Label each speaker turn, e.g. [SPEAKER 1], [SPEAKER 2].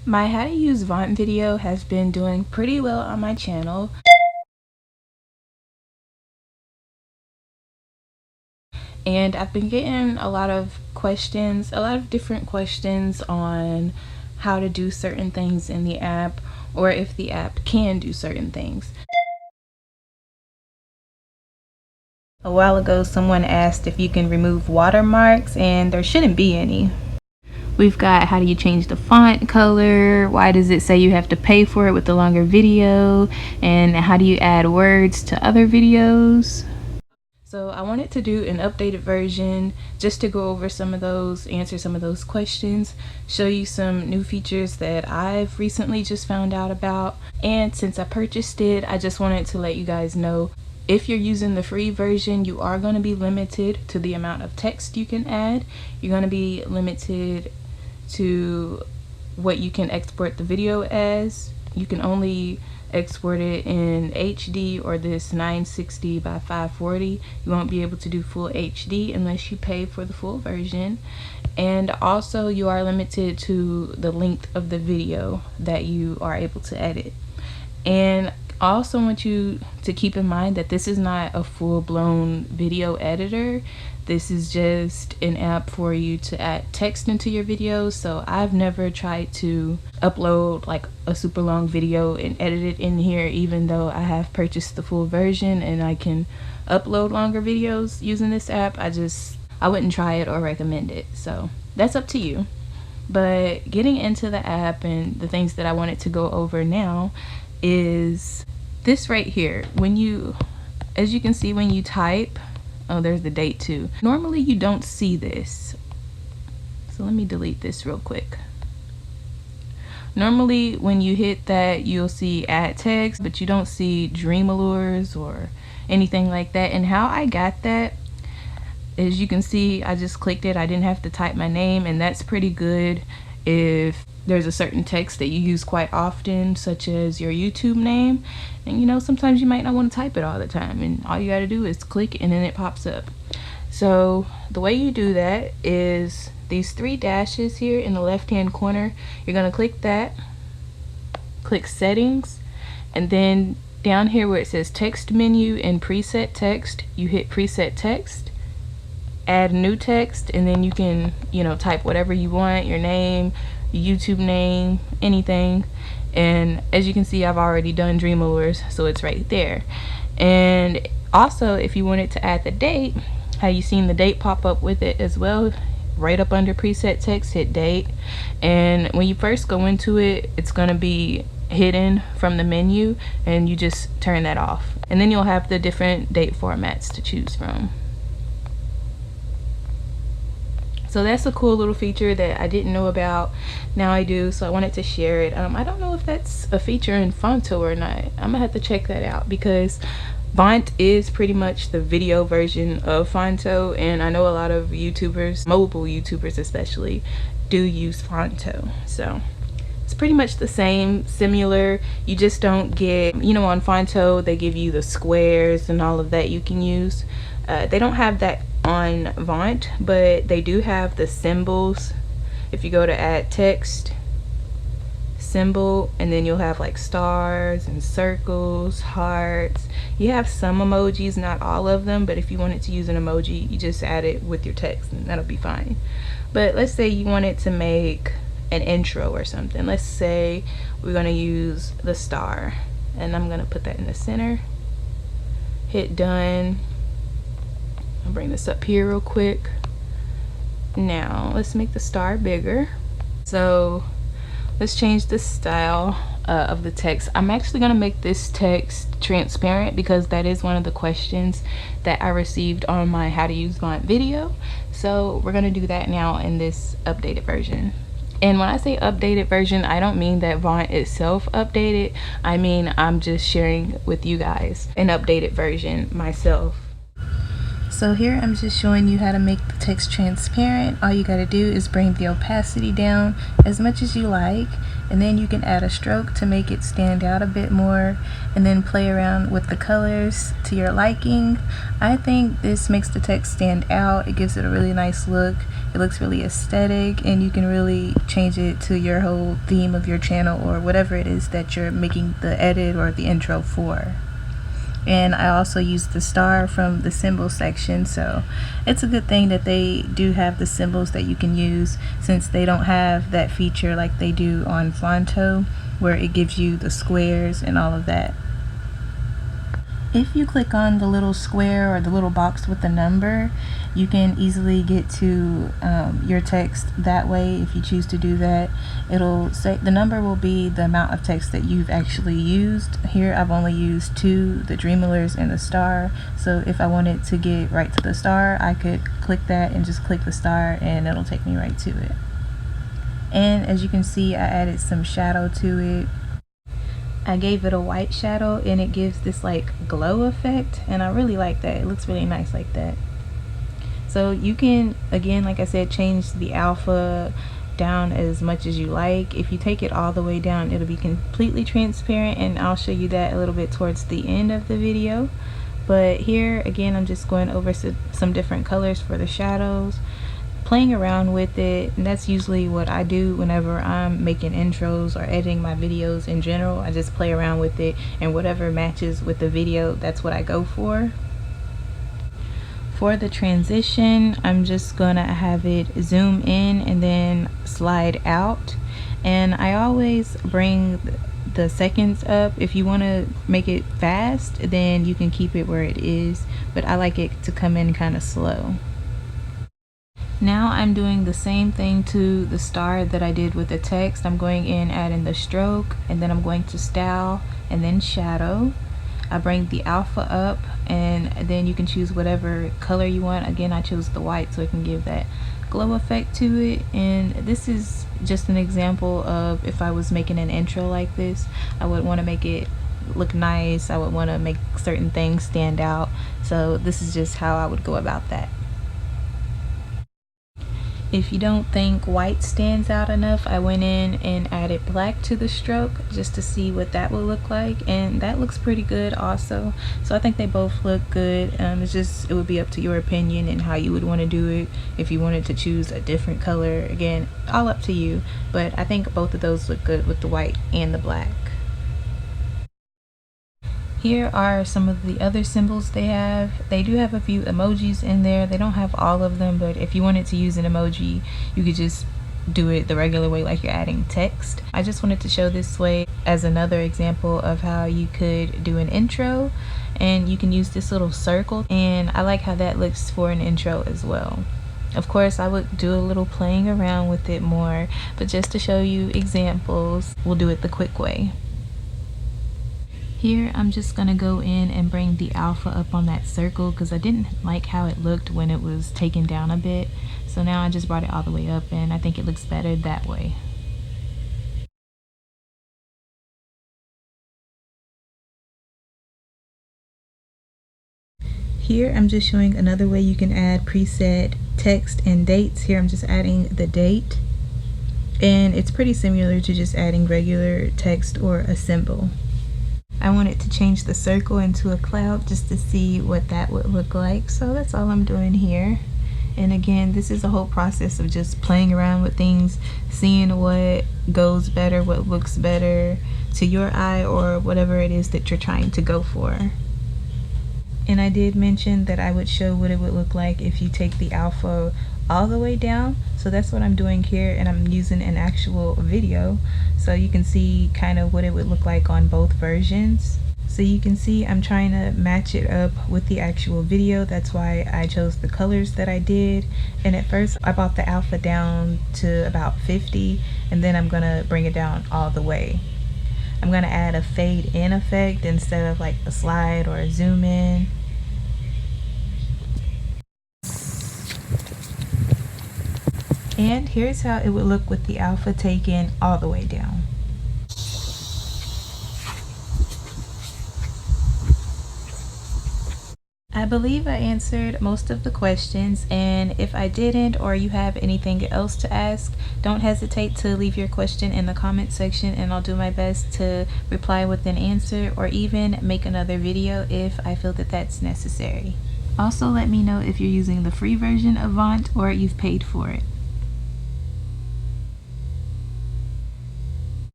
[SPEAKER 1] My how to use Vont video has been doing pretty well on my channel. And I've been getting a lot of questions, a lot of different questions on how to do certain things in the app, or if the app can do certain things. A while ago, someone asked if you can remove watermarks, and there shouldn't be any. We've got how do you change the font color, why does it say you have to pay for it with the longer video, and how do you add words to other videos. So I wanted to do an updated version just to go over some of those, answer some of those questions, show you some new features that I've recently just found out about. And since I purchased it, I just wanted to let you guys know, if you're using the free version, you are going to be limited to the amount of text you can add. You're going to be limited to what you can export the video as. You can only export it in HD or this 960 by 540. You won't be able to do full HD unless you pay for the full version. And also you are limited to the length of the video that you are able to edit. And I also want you to keep in mind that this is not a full-blown video editor. This is just an app for you to add text into your videos. So I've never tried to upload like a super long video and edit it in here, even though I have purchased the full version and I can upload longer videos using this app. I wouldn't try it or recommend it. So that's up to you. But getting into the app and the things that I wanted to go over now is this right here. As you can see, when you type, oh, there's the date too. Normally you don't see this. So let me delete this real quick. Normally when you hit that, you'll see add text, but you don't see dream allures or anything like that. And how I got that, as you can see, I just clicked it. I didn't have to type my name, and that's pretty good if there's a certain text that you use quite often, such as your YouTube name. And you know, sometimes you might not want to type it all the time, and all you got to do is click and then it pops up. So the way you do that is these three dashes here in the left hand corner. You're going to click that, click settings, and then down here where it says text menu and preset text, you hit preset text, add new text, and then you can, you know, type whatever you want, your name, YouTube name, anything. And as you can see, I've already done dream allures, so it's right there. And also, if you wanted to add the date, have you seen the date pop up with it as well? Right up under preset text, hit date, and when you first go into it, it's going to be hidden from the menu, and you just turn that off, and then you'll have the different date formats to choose from. So that's a cool little feature that I didn't know about. Now I do, so I wanted to share it. I don't know if that's a feature in Phonto or not. I'm gonna have to check that out, because Vont is pretty much the video version of Phonto, and I know a lot of YouTubers, mobile YouTubers especially, do use Phonto. So it's pretty much the same, similar. You just don't get, you know, on Phonto they give you the squares and all of that you can use. They don't have that on Vont, but they do have the symbols. If you go to add text, symbol, and then you'll have like stars and circles, hearts. You have some emojis, not all of them, but if you wanted to use an emoji, you just add it with your text and that'll be fine. But let's say you wanted to make an intro or something. Let's say we're going to use the star, and I'm going to put that in the center. Hit done. I'll bring this up here real quick. Now let's make the star bigger. So let's change the style of the text. I'm actually going to make this text transparent, because that is one of the questions that I received on my how to use Vont video. So we're going to do that now in this updated version. And when I say updated version, I don't mean that Vont itself updated. I mean, I'm just sharing with you guys an updated version myself. So here I'm just showing you how to make the text transparent. All you gotta do is bring the opacity down as much as you like, and then you can add a stroke to make it stand out a bit more, and then play around with the colors to your liking. I think this makes the text stand out. It gives it a really nice look. It looks really aesthetic, and you can really change it to your whole theme of your channel or whatever it is that you're making the edit or the intro for. And I also used the star from the symbol section, so it's a good thing that they do have the symbols that you can use, since they don't have that feature like they do on Phonto, where it gives you the squares and all of that. If you click on the little square or the little box with the number, you can easily get to your text that way. If you choose to do that, it'll say the number will be the amount of text that you've actually used. Here I've only used 2, the dreamers and the star. So if I wanted to get right to the star, I could click that and just click the star and it'll take me right to it. And as you can see, I added some shadow to it. I gave it a white shadow and it gives this like glow effect, and I really like that. It looks really nice like that. So you can, again, like I said, change the alpha down as much as you like. If you take it all the way down, it'll be completely transparent, and I'll show you that a little bit towards the end of the video. But here again, I'm just going over some different colors for the shadows, playing around with it, and that's usually what I do whenever I'm making intros or editing my videos in general. I just play around with it, and whatever matches with the video, that's what I go for. For the transition, I'm just gonna have it zoom in and then slide out, and I always bring the seconds up. If you want to make it fast, then you can keep it where it is, but I like it to come in kind of slow. Now I'm doing the same thing to the star that I did with the text. I'm going in, adding the stroke, and then I'm going to style and then shadow. I bring the alpha up, and then you can choose whatever color you want. Again, I chose the white so it can give that glow effect to it. And this is just an example of if I was making an intro like this, I would want to make it look nice. I would want to make certain things stand out. So this is just how I would go about that. If you don't think white stands out enough, I went in and added black to the stroke just to see what that would look like, and that looks pretty good also. So I think they both look good. It would be up to your opinion and how you would want to do it. If you wanted to choose a different color, again, all up to you, but I think both of those look good with the white and the black. Here are some of the other symbols they have. They do have a few emojis in there. They don't have all of them, but if you wanted to use an emoji, you could just do it the regular way like you're adding text. I just wanted to show this way as another example of how you could do an intro, and you can use this little circle, and I like how that looks for an intro as well. Of course, I would do a little playing around with it more, but just to show you examples, we'll do it the quick way. Here I'm just gonna go in and bring the alpha up on that circle because I didn't like how it looked when it was taken down a bit. So now I just brought it all the way up, and I think it looks better that way. Here I'm just showing another way you can add preset text and dates. Here I'm just adding the date, and it's pretty similar to just adding regular text or a symbol. I wanted to change the circle into a cloud just to see what that would look like, so that's all I'm doing here. And again, this is a whole process of just playing around with things, seeing what goes better, what looks better to your eye, or whatever it is that you're trying to go for. And I did mention that I would show what it would look like if you take the alpha all the way down, so that's what I'm doing here, and I'm using an actual video so you can see kind of what it would look like on both versions. So you can see I'm trying to match it up with the actual video. That's why I chose the colors that I did. And at first I brought the alpha down to about 50, and then I'm gonna bring it down all the way. I'm gonna add a fade in effect instead of like a slide or a zoom in. And here's how it would look with the alpha taken all the way down. I believe I answered most of the questions, and if I didn't or you have anything else to ask, don't hesitate to leave your question in the comment section and I'll do my best to reply with an answer or even make another video if I feel that that's necessary. Also, let me know if you're using the free version of Vont or you've paid for it.